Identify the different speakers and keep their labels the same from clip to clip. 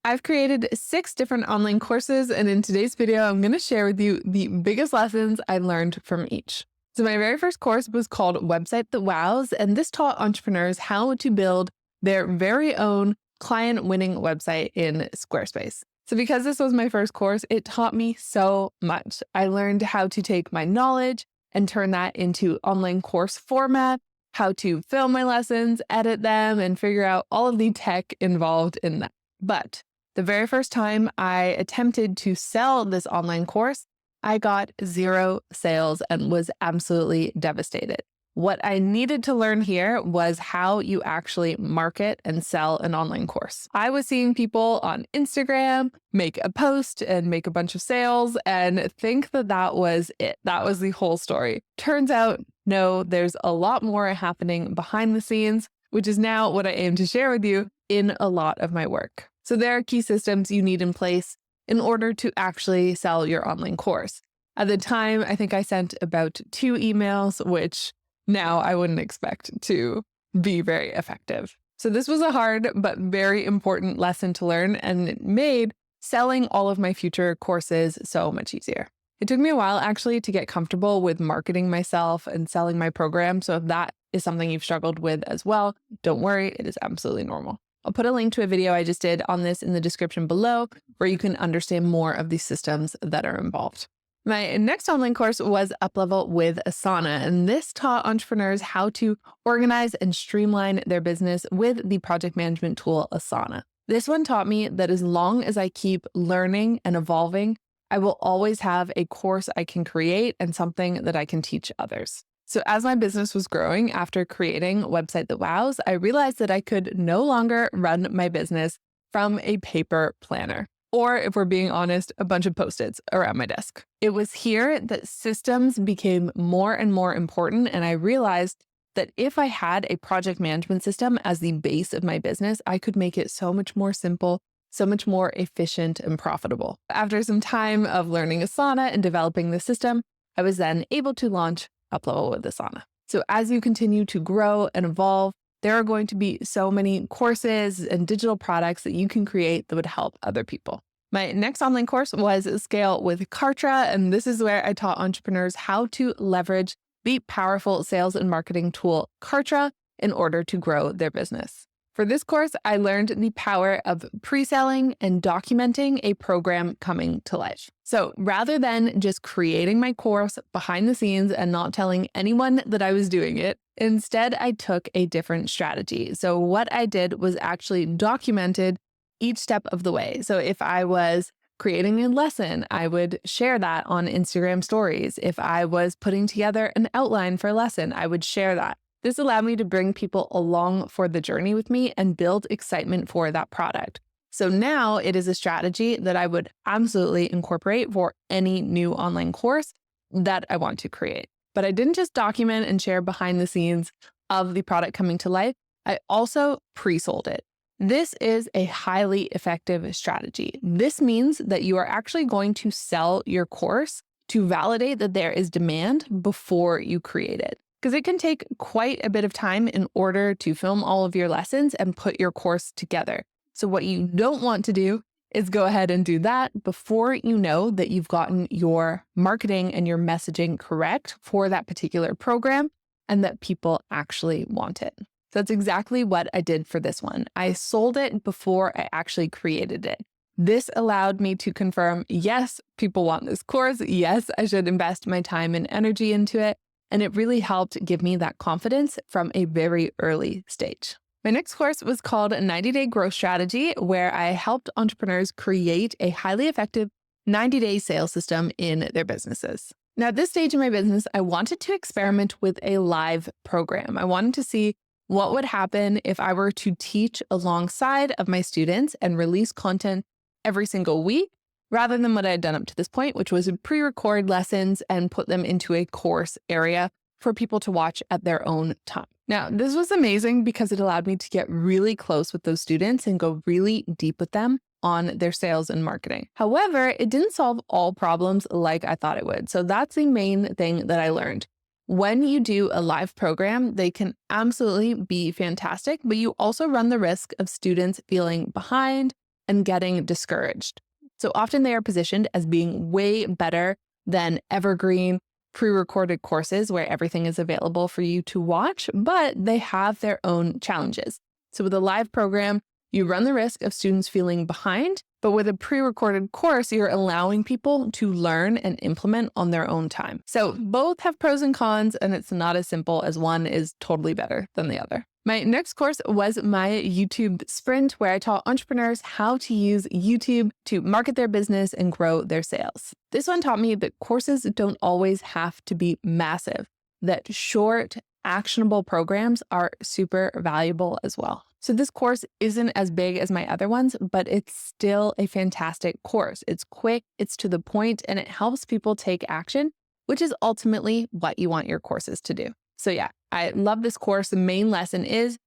Speaker 1: I've created 6 different online courses, and in today's video, I'm going to share with you the biggest lessons I learned from each. So my very first course was called Website That Wows, and this taught entrepreneurs how to build their very own client-winning website in Squarespace. So because this was my first course, it taught me so much. I learned how to take my knowledge and turn that into online course format, how to film my lessons, edit them, and figure out all of the tech involved in that. But the very first time I attempted to sell this online course, I got 0 sales and was absolutely devastated. What I needed to learn here was how you actually market and sell an online course. I was seeing people on Instagram make a post and make a bunch of sales and think that that was it. That was the whole story. Turns out, no, there's a lot more happening behind the scenes, which is now what I aim to share with you in a lot of my work. So there are key systems you need in place in order to actually sell your online course. At the time, I think I sent about 2 emails, which now I wouldn't expect to be very effective. So this was a hard but very important lesson to learn, and it made selling all of my future courses so much easier. It took me a while actually to get comfortable with marketing myself and selling my program. So if that is something you've struggled with as well, don't worry, it is absolutely normal. I'll put a link to a video I just did on this in the description below where you can understand more of the systems that are involved. My next online course was Uplevel with Asana, and this taught entrepreneurs how to organize and streamline their business with the project management tool Asana. This one taught me that as long as I keep learning and evolving, I will always have a course I can create and something that I can teach others. So as my business was growing after creating Website That Wows, I realized that I could no longer run my business from a paper planner, or if we're being honest, a bunch of Post-its around my desk. It was here that systems became more and more important, and I realized that if I had a project management system as the base of my business, I could make it so much more simple, so much more efficient and profitable. After some time of learning Asana and developing the system, I was then able to launch Uplevel with Asana. So as you continue to grow and evolve, there are going to be so many courses and digital products that you can create that would help other people. My next online course was Scale with Kartra, and this is where I taught entrepreneurs how to leverage the powerful sales and marketing tool Kartra in order to grow their business. For this course, I learned the power of pre-selling and documenting a program coming to life. So rather than just creating my course behind the scenes and not telling anyone that I was doing it, instead I took a different strategy. So what I did was actually documented each step of the way. So if I was creating a lesson, I would share that on Instagram stories. If I was putting together an outline for a lesson, I would share that. This allowed me to bring people along for the journey with me and build excitement for that product. So now it is a strategy that I would absolutely incorporate for any new online course that I want to create. But I didn't just document and share behind the scenes of the product coming to life. I also pre-sold it. This is a highly effective strategy. This means that you are actually going to sell your course to validate that there is demand before you create it. Because it can take quite a bit of time in order to film all of your lessons and put your course together. So what you don't want to do is go ahead and do that before you know that you've gotten your marketing and your messaging correct for that particular program and that people actually want it. So that's exactly what I did for this one. I sold it before I actually created it. This allowed me to confirm, yes, people want this course. Yes, I should invest my time and energy into it. And it really helped give me that confidence from a very early stage. My next course was called 90-Day Growth Strategy, where I helped entrepreneurs create a highly effective 90-day sales system in their businesses. Now, at this stage in my business, I wanted to experiment with a live program. I wanted to see what would happen if I were to teach alongside of my students and release content every single week, rather than what I had done up to this point, which was pre-record lessons and put them into a course area for people to watch at their own time. Now, this was amazing because it allowed me to get really close with those students and go really deep with them on their sales and marketing. However, it didn't solve all problems like I thought it would. So that's the main thing that I learned. When you do a live program, they can absolutely be fantastic, but you also run the risk of students feeling behind, and getting discouraged. So often they are positioned as being way better than evergreen, pre-recorded courses where everything is available for you to watch, but they have their own challenges. So with a live program, you run the risk of students feeling behind, but with a pre-recorded course, you're allowing people to learn and implement on their own time. So both have pros and cons, and it's not as simple as one is totally better than the other. My next course was my YouTube sprint, where I taught entrepreneurs how to use YouTube to market their business and grow their sales. This one taught me that courses don't always have to be massive, that short, actionable programs are super valuable as well. So this course isn't as big as my other ones, but it's still a fantastic course. It's quick, it's to the point, and it helps people take action, which is ultimately what you want your courses to do. So yeah, I love this course. The main lesson is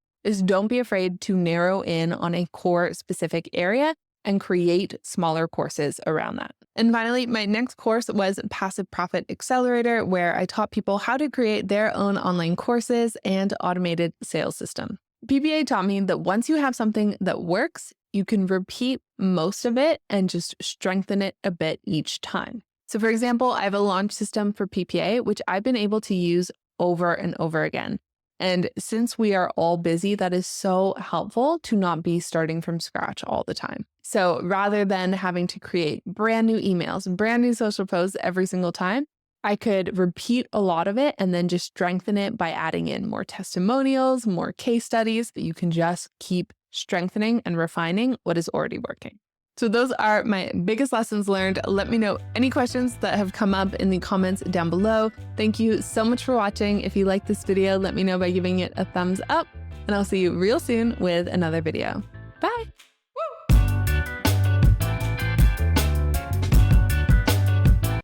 Speaker 1: don't be afraid to narrow in on a core specific area and create smaller courses around that. And finally, my next course was Passive Profit Accelerator, where I taught people how to create their own online courses and automated sales system. PPA taught me that once you have something that works, you can repeat most of it and just strengthen it a bit each time. So for example, I have a launch system for PPA, which I've been able to use over and over again. And since we are all busy, that is so helpful to not be starting from scratch all the time. So rather than having to create brand new emails and brand new social posts every single time, I could repeat a lot of it and then just strengthen it by adding in more testimonials, more case studies. You can just keep strengthening and refining what is already working. So those are my biggest lessons learned. Let me know any questions that have come up in the comments down below. Thank you so much for watching. If you like this video, let me know by giving it a thumbs up, and I'll see you real soon with another video. Bye.